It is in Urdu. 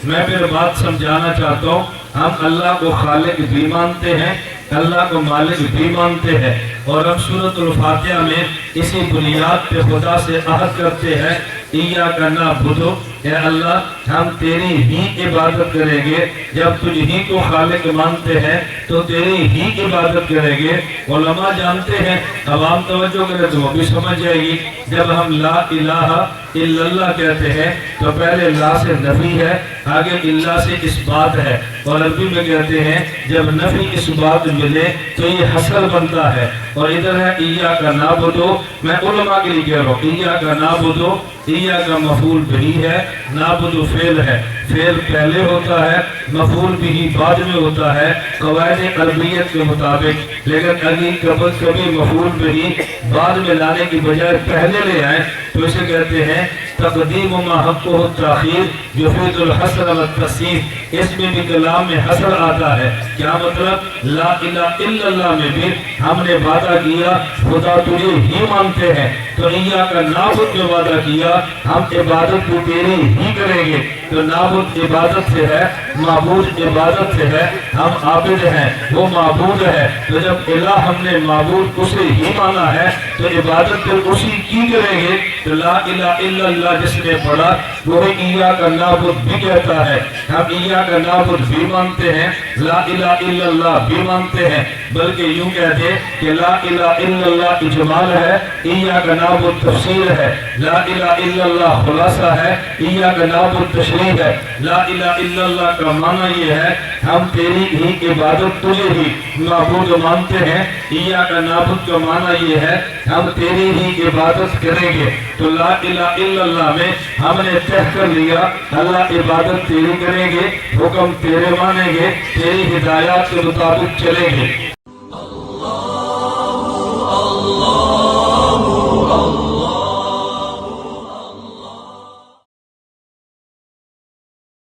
میں پھر بات سمجھانا چاہتا ہوں، ہم اللہ کو خالق بھی مانتے ہیں، اللہ کو مالک بھی مانتے ہیں، اور ہم سورۃ الفاتحہ میں اسی بنیاد پہ خدا سے عہد کرتے ہیں، ایاک نعبد، اے اللہ ہم تیری ہی عبادت کریں گے۔ جب تجھ ہی کو خالق مانتے ہیں تو تیری ہی عبادت کریں گے۔ علماء جانتے ہیں، عوام توجہ کرے تو وہ بھی سمجھ جائے گی، جب ہم لا الہ الا اللہ کہتے ہیں تو پہلے لا سے نفی ہے، آگے الا سے اس بات ہے، اور عربی میں کہتے ہیں جب نفی اس بات ملے تو یہ حصر بنتا ہے، اور ادھر ہے ایاک نعبد، میں علماء کے لیے کہہ رہا ہوں، ایاک نعبد، ایاک مفعول بھی ہے، نعبد فعل ہے، فعل پہلے ہوتا ہے، مفعول بھی بعد میں ہوتا ہے قواعد عربیت کے مطابق، لیکن اگر کبھی مفعول بھی بعد میں لانے کی بجائے پہلے لے آئیں تو اسے کہتے ہیں تقدیم ما حقہ التاخیر یفید الحصر والتصحیح، اس میں بھی کلام میں حصر آتا ہے۔ کیا مطلب؟ لا الہ الا اللہ میں بھی ہم نے وعدہ کیا خدا تجھے ہی مانتے ہیں، تو ایاک نعبد میں وعدہ کیا ہم عبادت کو تیری ہی کریں گے، تو نعبد عبادت سے ہے، معبود عبادت سے ہے، ہم عابد ہیں وہ معبود ہے، تو جب الہ ہم نے معبود اسے ہی مانا ہے تو عبادت پھر اسی کی کریں گے۔ تو لا الہ الا اللہ جس نے پڑھا وہی ایاک نعبد بھی کہتا ہے، ہم ایاک نعبد بھی مانتے ہیں، لا الہ الا اللہ بھی مانتے ہیں، بلکہ یوں کہتے ہیں کہ لا الہ الا اللہ اجمال ہے، ایاک نعبد تفسیر ہے، لا الہ الا اللہ خلاصہ ہے، ایاک نعبد تشریح ہے۔ لا الہ الا اللہ کا معنی یہ ہے ہم تیری ہی عبادت تجھے ہی معبود مانتے ہیں، ایاک نعبد کا معنی یہ ہے ہم تیری ہی عبادت کریں گے۔ تو لا الہ الا اللہ میں ہم نے طے کر لیا اللہ عبادت تیری کریں گے، حکم تیرے مانیں گے، تیری ہدایات کے مطابق چلیں گے۔